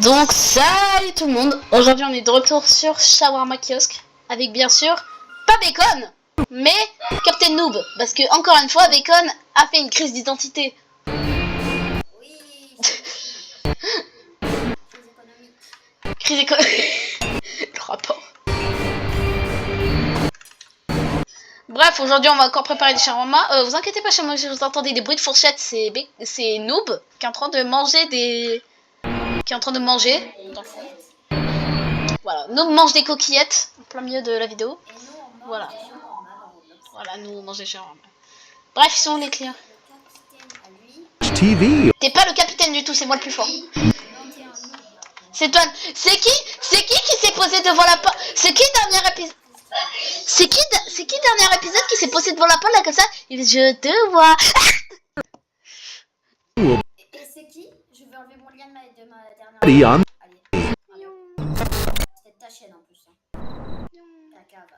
Donc salut tout le monde, aujourd'hui on est de retour sur Shawarma Kiosque avec bien sûr pas Bacon mais Captain Noob parce que encore une fois Bacon a fait une crise d'identité. Oui, crise économique. Crise économique. Le rapport. Bref, aujourd'hui on va encore préparer des shawarma. Vous inquiétez pas, chez moi si vous entendez des bruits de fourchette, c'est Noob qui est en train de manger des... qui est en train de manger. Voilà, Noob mange des coquillettes en plein milieu de la vidéo. Et nous on mange voilà. des shawarma dans Roblox. Voilà, nous on mange des shawarma. Bref, ils sont les clients. Le capitaine à lui. TV. T'es pas le capitaine du tout, c'est moi le plus fort. Non, t'es un noob. C'est toi. C'est qui s'est posé devant la porte? C'est qui dernier épisode? C'est qui dernier épisode qui s'est posé devant la porte là comme ça? Il dit je te vois. Et c'est qui? Je vais enlever mon lien de ma dernière. Leon. Allez. C'est ta chaîne en plus. Hein. La cave.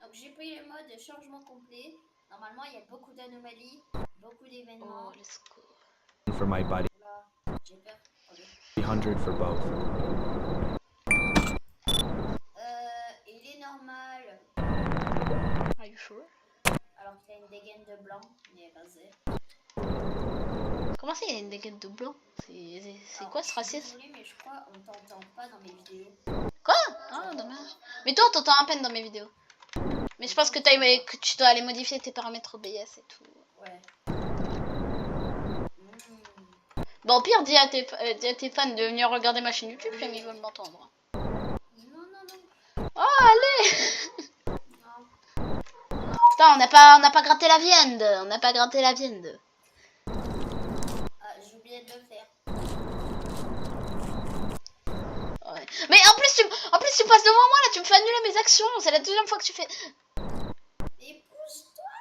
Donc j'ai pris le mode changement complet. Normalement il y a beaucoup d'anomalies, beaucoup d'événements. Oh, let's go. For my body. Là, j'ai peur. Okay. 300 for both. Il est normal. Are you sure? Alors qu'il a une dégaine de blanc, il est rasé. Comment ça il y a une dégaine de blanc? C'est quoi ce racisme? Désolé, mais je crois on t'entend pas dans mes vidéos. Quoi? Ah dommage. Mais toi on t'entend à peine dans mes vidéos. Mais je pense que tu dois aller modifier tes paramètres OBS et tout. Ouais. Bon au pire dis à tes fans de venir regarder ma chaîne YouTube, ils veulent m'entendre. Non. Oh allez. Non. Putain, on n'a pas gratté la viande. On n'a pas gratté la viande. Ah, j'ai oublié de le faire. Ouais. Mais en plus tu passes devant moi là, tu me fais annuler mes actions. C'est la deuxième fois que tu fais. Mais pousse-toi.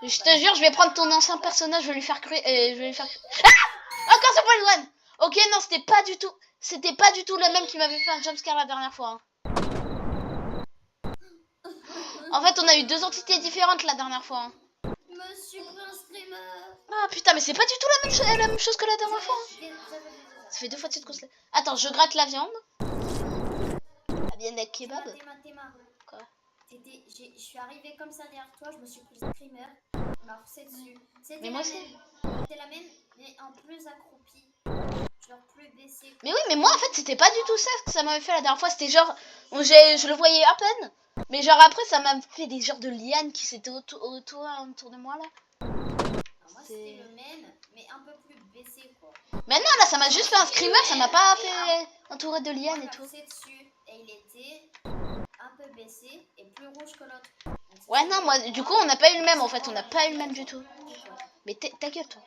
Je te jure, je vais prendre ton ancien personnage, je vais lui faire cuire. Je vais lui faire. Ah, encore ce point de douane. Ok, non, c'était pas du tout le même qui m'avait fait un jumpscare la dernière fois. Hein. En fait, on a eu deux entités différentes la dernière fois. Hein. Monsieur Prince Streamer. Ah putain, mais c'est pas du tout la même chose que la dernière fois. Hein. Ça fait deux fois de suite qu'on se l'a. Attends, je gratte la viande. La viande avec kebab. Théma. Quoi? Je suis arrivée comme ça derrière toi, je me suis pris Screamer. On m'a forcé dessus. Mais moi aussi. C'était la même, mais en plus accroupie. Genre plus baissé. Mais oui, mais moi en fait, c'était pas du tout ça que ça m'avait fait la dernière fois. C'était genre. Je le voyais à peine. Mais genre après, ça m'a fait des genres de lianes qui s'étaient autour de moi là. Alors moi c'était le même, mais un peu plus baissé quoi. Mais non, là, ça m'a juste fait un screamer, ça m'a pas fait entouré de lianes et tout. Dessus, et il était un peu baissé et plus rouge que l'autre. Ouais, non, moi, du coup, on n'a pas eu le même en fait, on n'a pas eu le même du tout. Mais ta gueule, toi.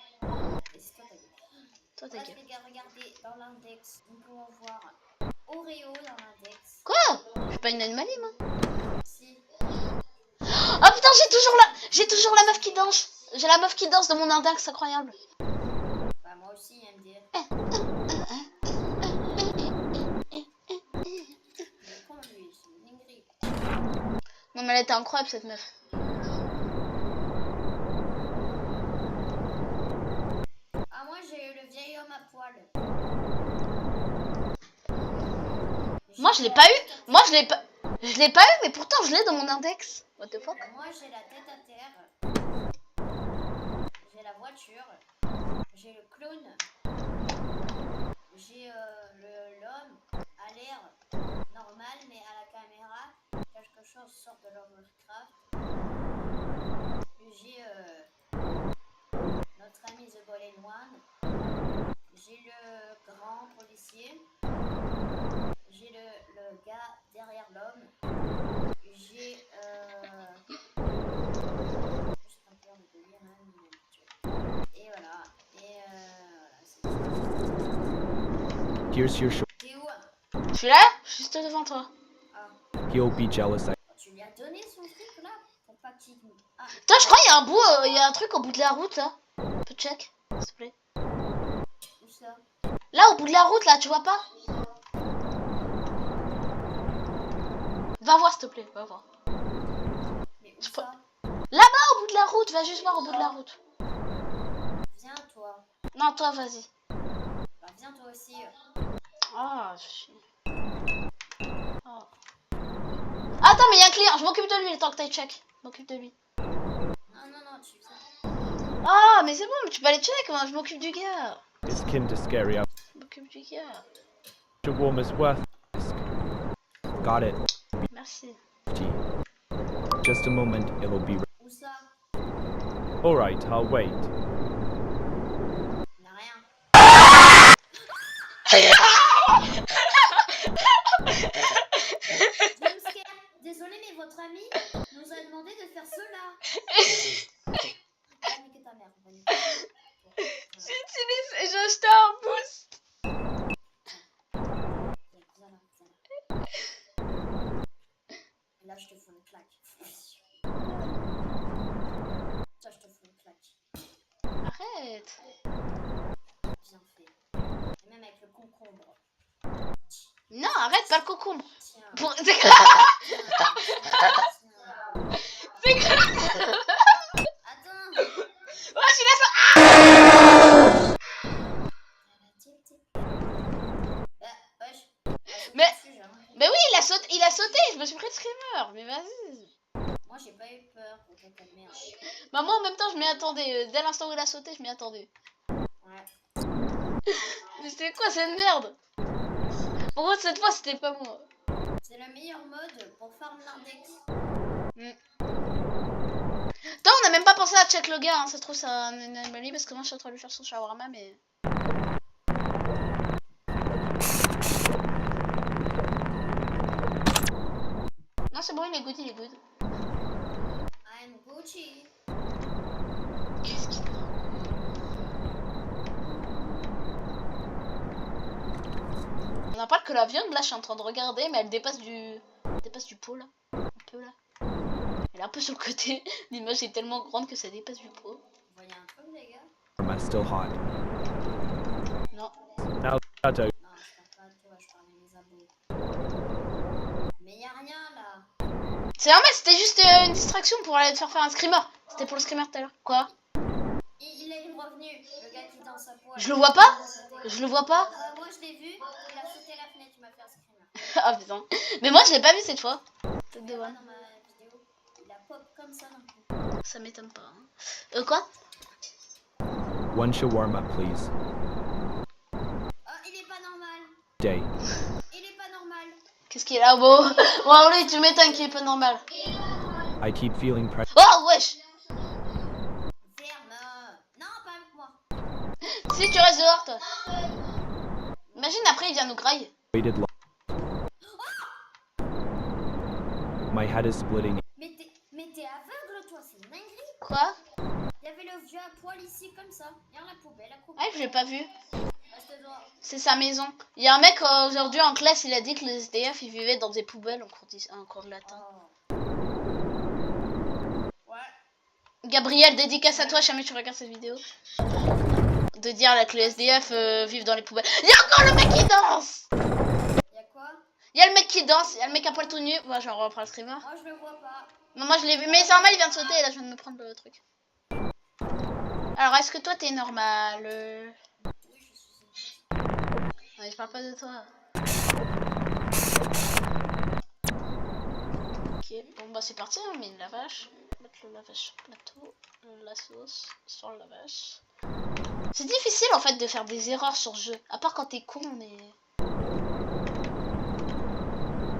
Toi, ta gueule. Regardez dans l'index, nous pouvons voir Oreo dans l'index. Quoi? Je suis pas une anomalie, moi. Si. Oh putain, j'ai toujours la meuf qui danse. J'ai la meuf qui danse de mon index, incroyable. Bah, moi aussi, MDR. Non, mais elle était incroyable cette meuf. Ah, moi j'ai eu le vieil homme à poil. Moi, je l'ai pas eu. Moi, je l'ai pas eu, mais pourtant, je l'ai dans mon index. What the fuck? Moi j'ai la tête à terre. J'ai la voiture. J'ai le clone. J'ai l'homme à l'air normal, mais à la caméra, quelque chose sort de Lovecraft. J'ai notre ami The Golden One. J'ai le grand policier. J'ai le gars derrière l'homme. J'ai juste un peu de délire, hein, et voilà. Et Here's your show. t'es où? Je suis là, juste devant toi. Ah. He'll be jealous. Tu lui as donné son truc là pour pas qu'il. Ah. Toi, je crois qu'il y a un bout, il y a un truc au bout de la route là. Tu peux check, s'il te plaît. Où ça? Là, au bout de la route, là, tu vois pas? Va voir, s'il te plaît, va voir. Mais où ça? Là-bas, au bout de la route, va juste voir au bout de la route. Viens toi. Non, toi, vas-y. Bah viens toi aussi. Ah, oh. Attends, mais il y a un client. Je m'occupe de lui le temps que t'ailles check. Je m'occupe de lui. Non, tu sais. Ah, mais c'est bon, mais tu peux aller check. Moi, je m'occupe du gars. Is kin to scary up. Je m'occupe du gars. The warm is worth. Got it. Merci. G. Just a moment, it'll be. Où ça? Alright, I'll wait. Il a rien. Jumpscare. Désolé, mais votre ami nous a demandé de faire cela. Va niquer ta mère. Va niquer ta mère. J'utilise. J'ai acheté un boost. Et là, je te fous une claque. Ça, je te fous une claque. Arrête. Bien fait. Et même avec le concombre. Non, arrête, pas le concombre. Tiens. Pour... C'est Tiens. Attends. Ouais, je laisse. Mais- Mais oui, il a sauté. Je me suis pris de screamer. Mais vas-y. Moi, j'ai pas eu peur pour ta merde. Bah moi en même temps je m'y attendais, dès l'instant où il a sauté je m'y attendais. Ouais. Mais c'était quoi cette merde? En gros cette fois c'était pas moi. C'est le meilleur mode pour farm l'index. Attends, on a même pas pensé à check le gars, hein. Ça se trouve c'est un anomalie parce que moi je suis en train de lui faire son shawarma mais... Non c'est bon, il est good, il est good. I'm Gucci. Qu'est-ce qu'il a? On en parle que la viande, là je suis en train de regarder, mais elle dépasse du pot là. Un peu là. Elle est un peu sur le côté. L'image est tellement grande que ça dépasse du pot. Vous voyez un truc, les gars? Am I still hot? Non. Now, Tato. Non, je parle pas de toi, je parle de mes abos. Mais y'a rien là. C'est normal, c'était juste une distraction pour aller te faire un screamer. C'était pour le screamer tout à l'heure. Quoi? Il est revenu, le gars qui danse à poil. Je le vois pas? Je le vois pas? Moi je l'ai vu, il a sauté la fenêtre, il m'a fait un screamer. Ah putain. Mais moi je l'ai pas vu cette fois. Tête de Pas one. dans ma vidéo, il a pop comme ça non plus. Ça m'étonne pas. Hein. Quoi? One shawarma, please. Oh, il est pas normal. Day. Il est pas normal. Qu'est-ce qu'il a beau? Wow, lui, tu m'étonnes qu'il est pas normal. I keep feeling pressure. Oh, wesh! Ferme. Non, pas avec moi. Si, tu restes dehors, toi. Imagine après, il vient nous grailler. Waited long. My head is splitting. Mais t'es aveugle, toi, c'est une dinguerie. Quoi? Il y avait le vieux à poil ici, comme ça. Regarde la poubelle, Ah, je l'ai pas vu. Reste droit. C'est sa maison. Il y a un mec aujourd'hui en classe, il a dit que les SDF ils vivaient dans des poubelles en cours de latin. Oh. Ouais. Gabriel, dédicace à toi, jamais tu regardes cette vidéo. De dire là, que les SDF vivent dans les poubelles. Il y a encore le mec qui danse! Y'a quoi? Il y a le mec qui danse, il y a le mec à poil tout nu. Moi, j'en reprends le streamer. Moi, je le vois pas. Non, moi je l'ai vu, mais c'est normal, il vient de sauter et là je viens de me prendre le truc. Alors, est-ce que toi t'es normal? Oui, je suis une... Ouais, je parle pas de toi. Ok, bon bah c'est parti, on met le lavage. Mettre le lavage sur le plateau, la sauce sur le lavage. C'est difficile en fait de faire des erreurs sur ce jeu, à part quand t'es con, mais...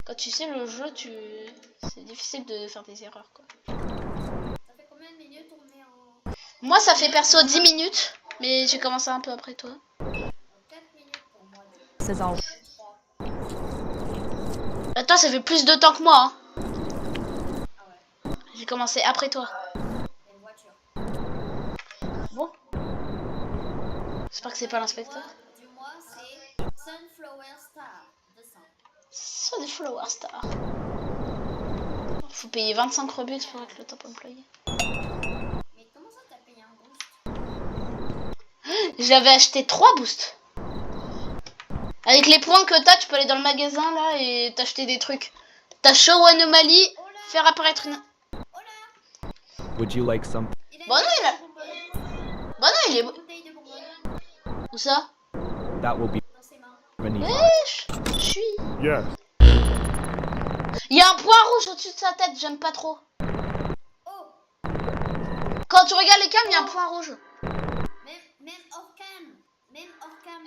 Quand tu sais le jeu, c'est difficile de faire des erreurs quoi. Ça fait combien de minutes on est en... Moi ça fait perso 10 minutes, mais j'ai commencé un peu après toi. 4 minutes pour moi. C'est en 3. Toi ça fait plus de temps que moi, hein. Ah ouais. J'ai commencé après toi. Et une voiture. Bon. J'espère que c'est pas l'inspecteur. Du mois, c'est Sunflower Star. 200. Sunflower Star. Faut payer 25 Robux pour être le top employé. Mais comment ça t'as payé un boost? J'avais acheté 3 boosts. Avec les points que t'as, tu peux aller dans le magasin là et t'acheter des trucs. T'as show anomalie, Oh là, faire apparaître une... oh là. Would you like some? Il a Bon, non, il a- Bah non, il est... une bouteille de Bourgogne Où ça? That will be. dans ses mains. Wesh, je suis. Yes. Il y a un point rouge au-dessus de sa tête, j'aime pas trop. Oh, Quand tu regardes les cams, il y a un point rouge. même hors cam. Même hors cam.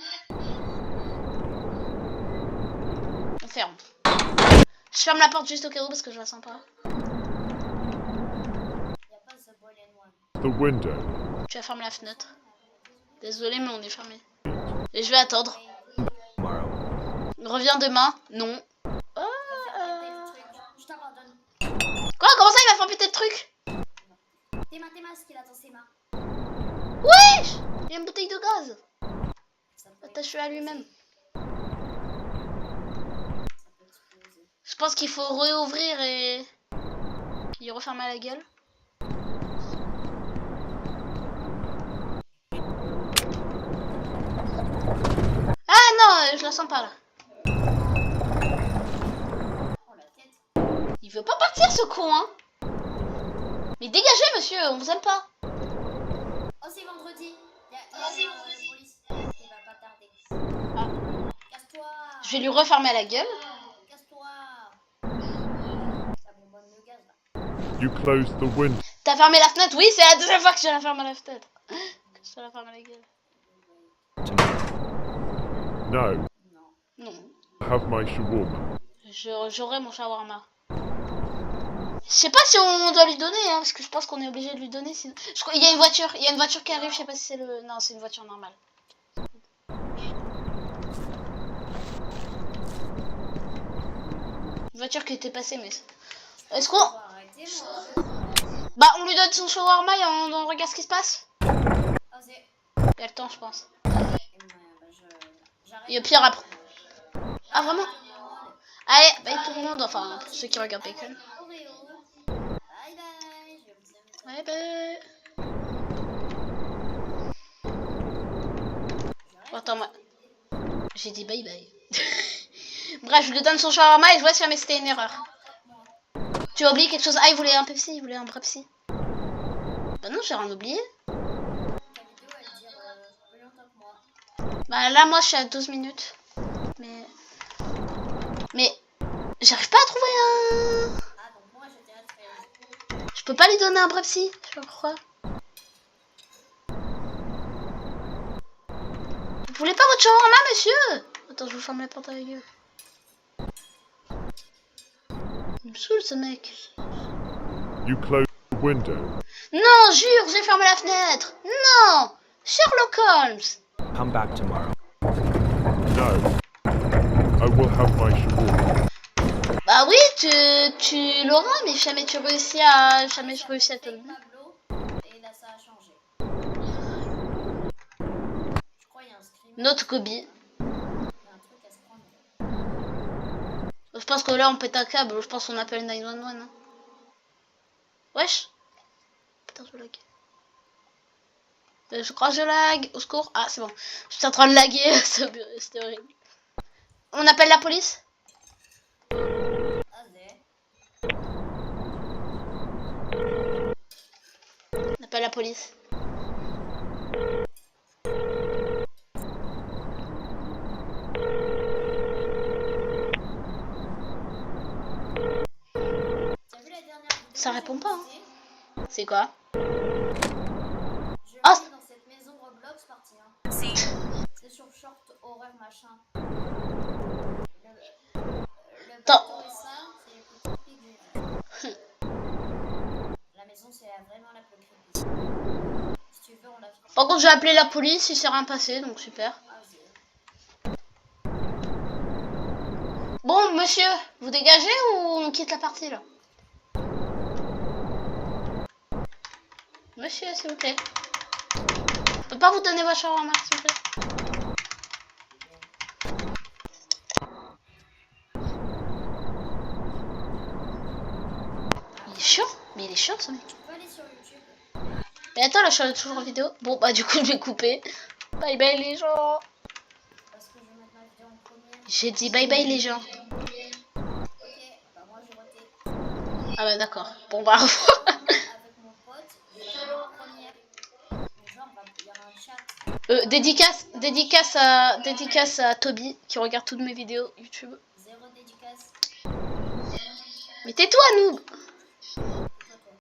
On ferme. Je ferme la porte juste au cas où parce que je la sens pas. Y a pas The Ball and One. The window. Tu vas fermer la fenêtre. Désolé, mais on est fermé. Et je vais attendre. Reviens demain. Non. Ah, Je t'abandonne. Quoi? Comment ça, il va faire péter le truc? Tes mains, ce qu'il a dans ses mains. Wesh! Il y a une bouteille de gaz. Ça peut Attaché à lui-même. exploser. Je pense qu'il faut réouvrir et... Il referme à la gueule. Ah non, je la sens pas là. Oh la tête. Il veut pas partir ce con, hein. Mais dégagez monsieur, on vous aime pas. Oh c'est vendredi. Y a la police. Il va pas tarder. Ah. Casse-toi. Je vais lui refermer à la gueule. Casse-toi. Ça bonbonne le gaz là. You close the window. T'as fermé la fenêtre? Oui, c'est la deuxième fois que je la ferme à la fenêtre. Que je la ferme à la gueule. No. Non. Non. Have my shawarma. J'aurai mon shawarma. Je sais pas si on doit lui donner, hein, parce que je pense qu'on est obligé de lui donner. Sinon... Je crois il y a une voiture qui arrive. Je sais pas si c'est le. Non, c'est une voiture normale. Une voiture qui était passée, mais. Est-ce qu'on. Faut arrêter moi. Bah, on lui donne son shawarma et on regarde ce qui se passe. Vas-y. Il y a le temps, je pense. J'arrête. Et au pire après. Ah, vraiment? Allez, bye tout le monde. Enfin, ceux qui regardent Bacon. Oreo. Bye bye. Je vous aime. Bye bye. Attends, moi. J'ai dit bye bye. Bref, je lui donne son shawarma et je vois si jamais c'était une erreur. Tu as oublié quelque chose? Ah, il voulait un Pepsi, il voulait un Pepsi. Bah non, j'ai rien oublié. Ta vidéo elle dure plus longtemps que moi. Bah là, moi, je suis à 12 minutes. Mais j'arrive pas à trouver un... Ah donc moi j'étais à 13. Je peux pas lui donner un Pepsi, je sais pas pourquoi. Vous voulez pas votre shawarma, monsieur? Attends, je vous ferme la porte avec eux. Il me saoule, ce mec. You close the window. Non, jure, j'ai fermé la fenêtre. Non, Sherlock Holmes. Come back tomorrow. No. I will have my shawarma. Bah oui, tu l'auras, mais jamais tu réussis à... Jamais je réussis à te le donner. Pablo et là ça a changé. Je crois qu'il y a un scream. Notre Kobe. Il y a un truc à se prendre. Je pense que là, on pète un câble. Je pense qu'on appelle 911. Hein. Wesh. Putain, je lag. Je crois que je lag. Au secours. Ah, c'est bon. Je suis en train de laguer. C'était horrible. On appelle la police? Vas-y. On appelle la police. T'as vu la dernière vidéo? Ça répond pas, hein. Je C'est quoi? ah, Oh. dans cette maison Roblox partie 1. C'est sur short horreur machin. Le Attends. bateau et ça, c'est les plus creepy que j'ai vu. La maison c'est vraiment la plus creepy. Si tu veux on la fait. Par contre, j'ai appelé la police. Il s'est rien passé, donc super. Vas-y. Bon, monsieur, vous dégagez ou on quitte la partie là? Monsieur, s'il vous plaît. Je peux pas vous donner votre shawarma, s'il vous plaît? Il est chiant, mais il est chiant ce mec. Tu peux aller sur YouTube. Mais attends, là je suis toujours en vidéo. Bon, bah du coup, je vais couper. Bye bye les gens. Parce que je vais mettre ma vidéo en première. J'ai dit bye bye les gens. Ok, bah moi j'ai voté. Ah bah d'accord. Bon, bah au revoir. Avec mon pote, je vais faire en première. Mais genre, il y aura un chat. Dédicace à Toby qui regarde toutes mes vidéos YouTube. Zéro dédicace. Mais tais-toi, noob.